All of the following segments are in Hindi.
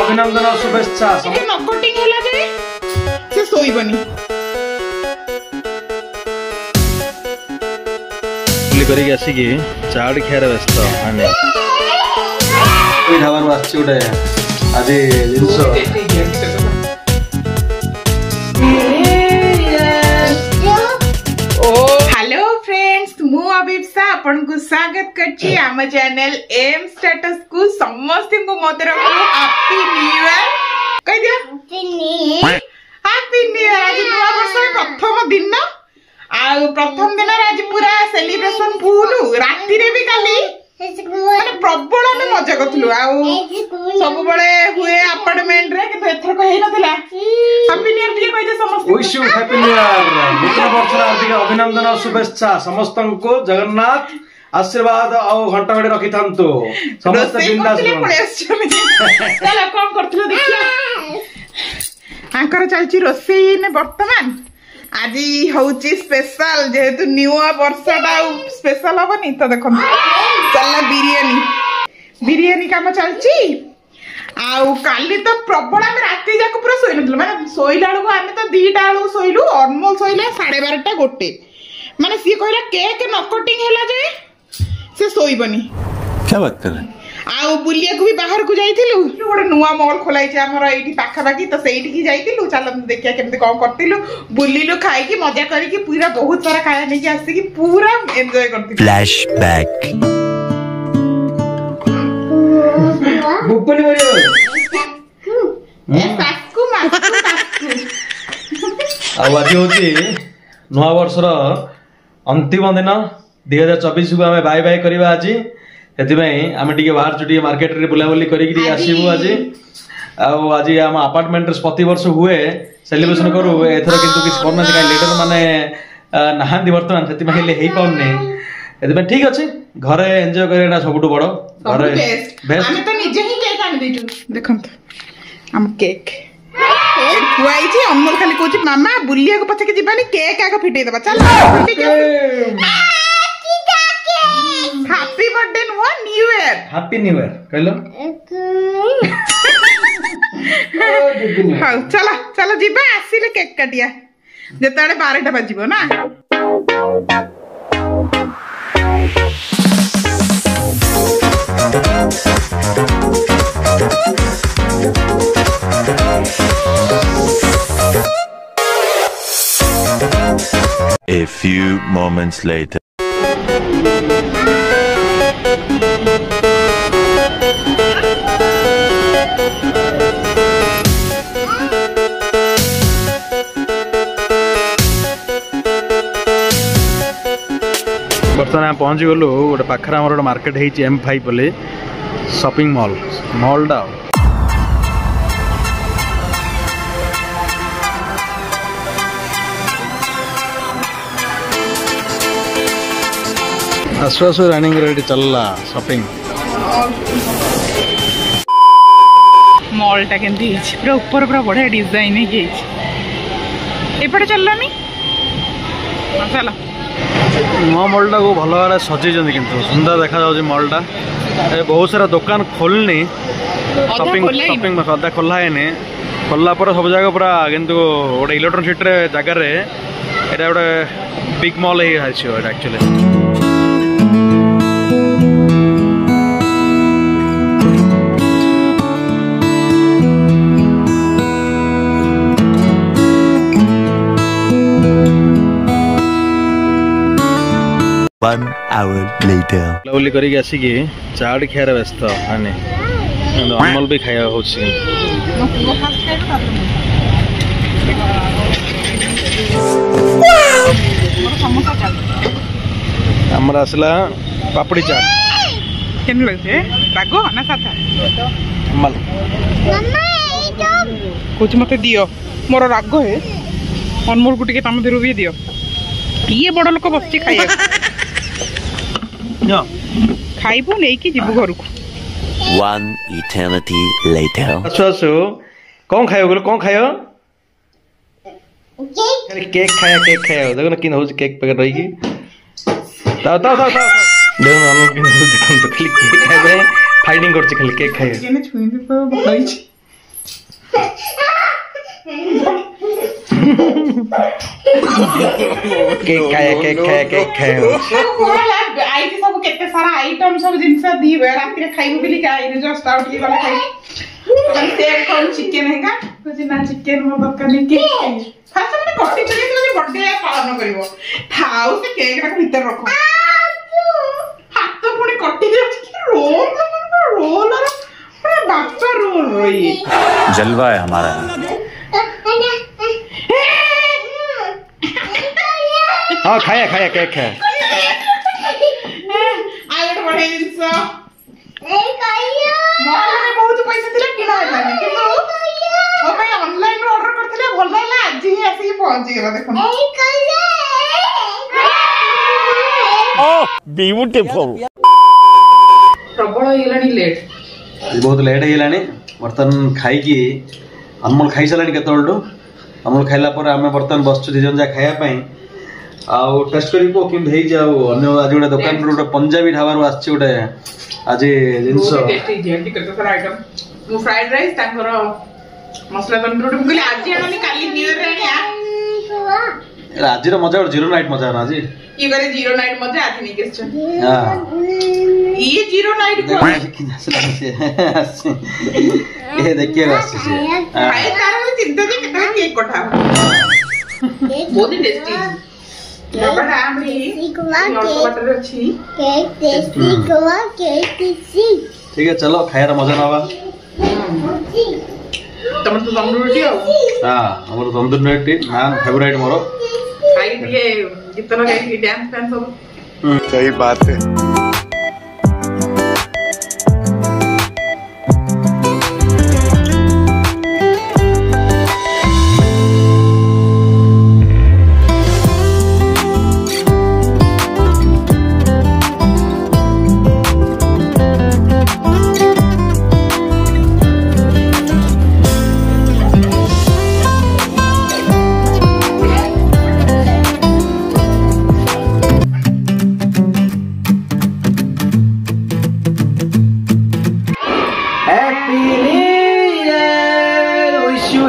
अभिनंदन शुभेच्छा नकटिंग होला जे से सोइबनी करिक आसिक चाट खार व्यस्त माने ढाबार आस गोटे आज हेलो फ्रेंड्स मु अभिप्सा आपन को स्वागत करछि आम चैनल एम स्टेटस को समस्त को मत रखो हैप्पी न्यू ईयर कह दिया हैप्पी न्यू ईयर आज नया वर्ष प्रथम दिन ना आ प्रथम दिन आज पूरा सेलिब्रेशन फुल राति रे भी काली माने प्रबल हम मजा करथलु आ सब बळे हुए अपार्टमेंट रे कि एथर को हेई नथिला हैप्पी न्यू ईयर टिके कहि दे समस्त wish you happy new year नूतन वर्ष हार्दिक अभिनंदन और शुभेच्छा समस्त को जगन्नाथ आशीर्वाद और घंटा घड़ी रखी थांतो समस्त बिंदास चला कोन करथलु देखिया आंकर चलची रोसई ने वर्तमान आज हूँ स्पेशल जेहेतु न्यू वर्षटा स्पेशल हेनी तो देख चलना बिरियानी काम चलची काली तो प्रबल आम राति जाक पूरा शोई नु माने शोइला बेलू आम तो 2टा बेलू शोलु अनमोल शोइला 12:30 गोटे माने सी कहला केक न कटिंग हैला जे से शोइबनी क्या बात कर रहे आ बुलिया को भी बाहर को जाइथिलु गोटे नुआ मॉल खोलाई छै हमर एठी पाखा बाकी तो सेठी की जाइथिलु चल देखिया केमते कोन करथिलु बुलिलु खाई की मजा करी की पूरा बहुत सारा खाया नै की आसी की पूरा एन्जॉय करथिलु फ्लैशबैक बुपनी बोलियो ए सासकु मा आ आज होती नुआ वर्ष रो अंतिम दिन 2024 को हमें बाय बाय करबा आज आम टे बाहर चुटे मार्केट रे बुलाबुली करसबू आज आज आम अपार्टमेंट प्रति वर्ष हुए सेलिब्रेशन करू एथर किंतु किसी करना लीडर माने नहांती बर्तमान से पाने ठीक अच्छे घरे एंजॉय करना सब बड़ घरे बेस्ट आमे तो निजे ही केक आन देचु देखंत हम केक खुआई छी अमर खाली कहछि मामा बुलिया को पछे के जीवानी केक आगे फिटै देबा चल happy birthday new year happy new year कहलो हां चला चला जीबा आसीले केक काटिया जेताडे 12टा बजिबो ना A few moments later बर्तमान पहुँच गलु गोटे पाखर आम गोटे मार्केट है M5 बोले शॉपिंग मॉलटा आसु आसु रनिंग रेडी चलला शॉपिंग मॉलटा केंती पूरा ऊपर पूरा बढ़िया डिजाइन है एपटे चललानी चला नुआ मॉलटा को भल भाव सजई किंतु सुंदर देखा जाऊँ मॉलटा बहुत सारा दुकान खोलनी शॉपिंग अदा खोला है खोलला पर सब जगह पूरा किंतु गोटे इलेक्ट्रॉनिक सिटी जगार यहाँ गोटे big mall actually One hour later. बुलाबुली करिक आसिक चाट खार व्यस्त माने अनमोल भी खाया होछि हमर असला पापड़ी चाट केन लगे रागो ना साथा मल मम्मा कुछ मते दियो मोर राग है अनमोल को टिके तम देरु भी दियो ये बड़ लोक बच्ची खाइए खाइबू नहीं कि जीवु घर को One eternity later. आसु कौन खायो बोलो कौन खायो केक खाया देखो ना किन हो केक पैकेट रही ताओ देखो ना किन हो देखो तो खाली केक खाए फाइटिंग करछ खाली केक खाए केने छुई भी भलाई छी केक खाए आई सब केते सारा आइटम सब जिनस दी रात रे खाइबो बिली खाइ रे जस्ट आउट की वाला खाइ से कौन चिकन हैगा कुछ ना चिकन मो दरकार नहीं केक फास्ट में कटी चली तो बर्थडे पालन करिवो थाउ से केक रा भीतर रखो हाथ तो पुणी कटी दे रोल और पूरा बापा रोल रही जलवा है हमारा। हाँ खाया केक है आगे बढ़े जिनस बहुत पैसा दिला किना है किंतु ओ भाई ऑनलाइन ऑर्डर करथिले भल लागला आज ही आसी पहुंची गेला देखो ओह ब्यूटीफुल। प्रबल होइलानी लेट बहुत लेट होइलानी बर्तन खाई की अनमोल खाई सलानी केतोलडो अनमोल खाइला पर आमे बर्तन बसछु दिजन जा खाया पई आउ टेस्ट करी को किम हेई जाऊ अन्य आज गोटे दुकान रो पंजाबी ढाबार आछि गोटे आज जिंस टेस्टी जेंटी कतो सारा आइटम मु फ्राइड राइस तांकर मसला तंदूरी मुगले आज आनी काली न्यू ईयर रे आज रो मजा और जीरो नाइट मजा ना आज ये करे जीरो नाइट मजा आती नहीं क्वेश्चन हां ये जीरो नाइट को ये देखिए बस से आए तार चिंता भी कितना केक कोठा बहुत ही टेस्टी बड़ा आमरी और बटर अच्छी cake tasty Goa cake tasty ठीक है चलो खायर मजा नावा तमन तो तंदूरी हो हां हमर तंदूरी नान फेवरेट मोरो खाई दिए जितना गाई डांस फैन सब सही बात है।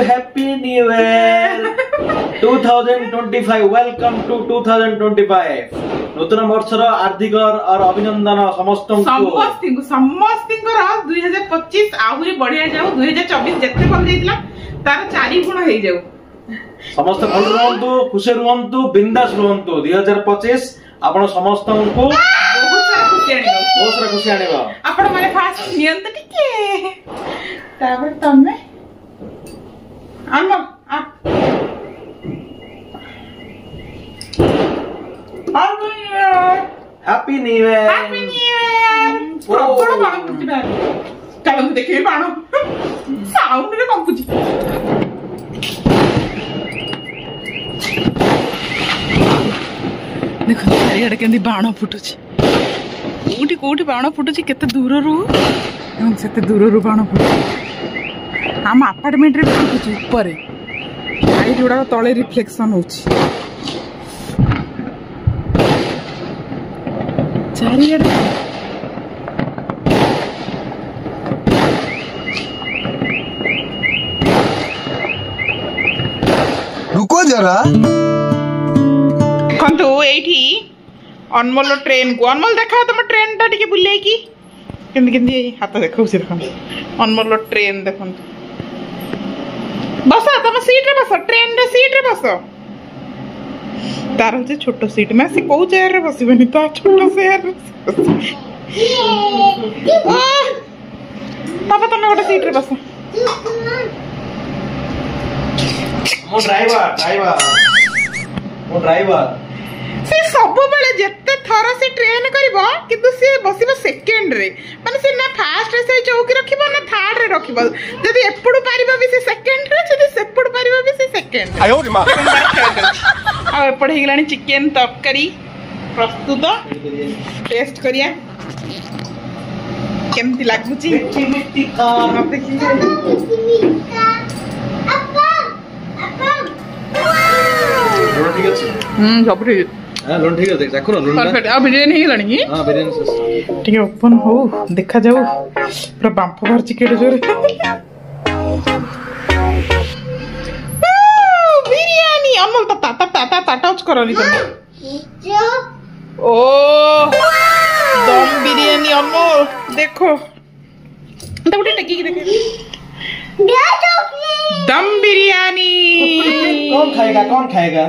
Happy New Year 2025 welcome to 2025 नूतन वर्षर हार्दिक और अभिनंदन समस्त समस्त 2025 आहुरी बढ़िया जाऊ 2024 जत्ते भल जाइतला तार 4 गुण हे जाऊ समस्त भल रहंतु खुशी रहंतु बिंदास रहंतु 2025 आपण समस्त को बहुत सारा खुशी आनेबा आपण माने फास्ट नियंत टिके तापर तमे अम्मा happy new year happy new year बड़ा बाण कुटिबा चलो देखिए बाण साउंड रे कंपुची देखो चारियाडे केंदी बाण फुटुची कोठी कोठी बाण फुटुची केते दूररू एवं सेते दूररू बाण फुटुची हम अपार्टमेंट रे फुटुची ऊपर लाइट उडा तळे रिफ्लेक्शन होची चारियाडे रुको जरा कंतु एठी अनमोल ट्रेन को अनमोल देखा तुम ट्रेन टा टिके बुले की केंदी केंदी हाथ देखौ से देखो अनमोल ट्रेन देखो बस तुम सीट रे बस ट्रेन रे सीट रे बस तार हो छोटो सीट में से को चेयर रे बसिबनी तो छोटो चेयर पापा तुम गोटे सीट रे बस मो ड्राइवर से सब बेले जत्ते थर से ट्रेन करबो किंतु से बसिबो सेकंड रे माने से ना फास्ट रे से चौकी रखिबो ना थर्ड रे रखिबो जदी एपडू पारिबो भी से सेकंड रे जदी सेपडू पारिबो भी से सेकंड आयो रे मां आ एपड हे गलानी चिकन तरकारी प्रस्तुत टेस्ट करिया केमती लागुची मिट्टी का आप देखिए लोन ठीक है सब ठीक हां लोन ठीक है देख देखो ना लोन परफेक्ट अब बिरयानी हे गलानी की हां बिरयानी ठीक है ओपन हो देखा जाओ पूरा बांफ भर चिकेट जोरे अनमोल ता टच करनी तुम जो ओ दम बिरयानी अनमोल देखो तो उठे टेकी की देखे दम बिरयानी कौन खाएगा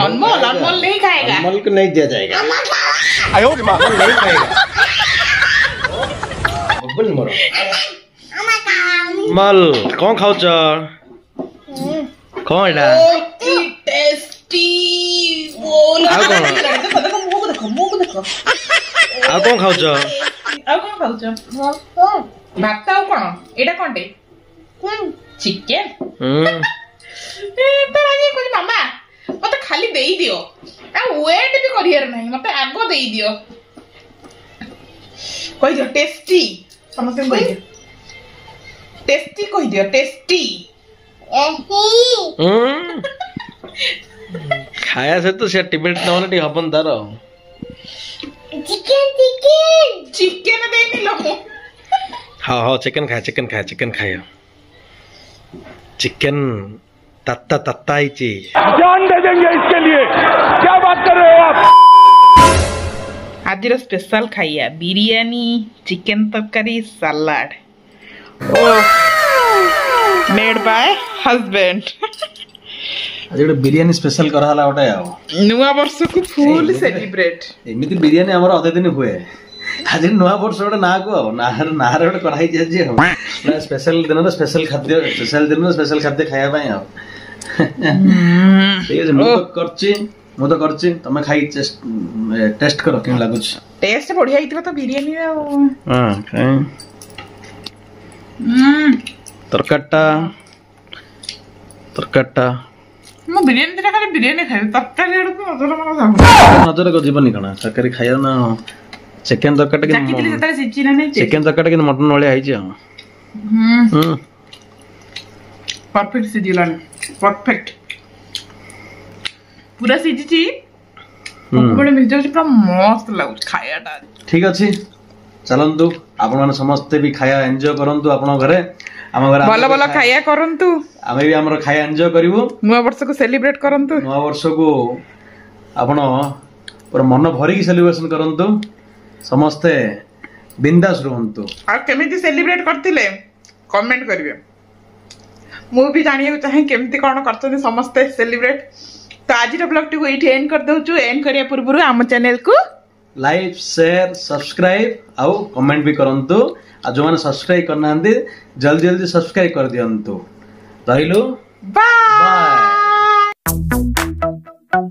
अनमोल अनमोल नहीं खाएगा अनमोल को नहीं दिया जाएगा नहीं खाएगा बोल मरो मल कौन खाउछ कौन एटा टेस्टी आ कौन खाउछ भात आउ कौन एटा कोनटे चिकेन मामा मत खाली दे दियो वेट भी करियर नहीं मत आगो दे दियो कहि दियो टेस्टी समस्त कहि दियो टेस्टी कहि दियो टेस्टी खाया से तो से टिबेट न टी हपन तार चिकेन दे नी लो हाँ चिकन खाए चिकन तत्ता ही चीज जान दे देंगे इसके लिए क्या बात कर रहे हो आप आज स्पेशल खाइया बिरयानी चिकेन तरकारी सलाड मेड बाय हस्बैंड आज गोटे बिरयानी स्पेशल कराला गोटे नुआ वर्ष को फुल सेलिब्रेट एमती बिरयानी हमर अधे दिन हुए आज नुआ वर्ष गोटे ना को ना गोटे कराई स्पेशल दिन स्पेशल खाद्य स्पेशल दिन स्पेशल खाद्य खाया ठीक है मु तो करची तमे खाई टेस्ट करो केन लागुछ टेस्ट बढ़िया हितबा तो बिरयानी हां खाए तरकाटा मु बिरयानी दिना खाली बिरयानी खाइ तरकारी एडु नजर को जीवन कणा तरकारी खाया ना चिकन तरकाटा के जाकितली सेता सिची ना नहीं चिकन तरकाटा के मटन वाले आइछ परफेक्ट सिजिलान परफेक्ट पूरा सिजिची बड़े मिल जाउछ पूरा मस्त लागुछ खायाटा ठीक अछि चलंतु आपण माने समस्त भी खाया एन्जॉय करंतु आपण घरे हम घर भलो भलो खाया करंतु आमे भी हमर खाया एन्जॉय करिवु नुआ वर्ष को सेलिब्रेट करंतु नुआ वर्ष को आपण पूरा मन भरी की सेलिब्रेशन करंतु समस्त बिंदास रहंतु आ केमिति सेलिब्रेट करथिले कमेंट करिवे मु भी जानिया चाहे केमिति कोन करथि समस्त सेलिब्रेट तो आज ब्लॉग टी एठी एंड कर दउछु एंड करिया पूर्व हम चैनल को लाइक शेयर सब्सक्राइब आउ कमेंट भी करंतु आ जो माने सब्सक्राइब करनांदी जल्दी जल्दी सब्सक्राइब कर दियंतु रहिलो बाय।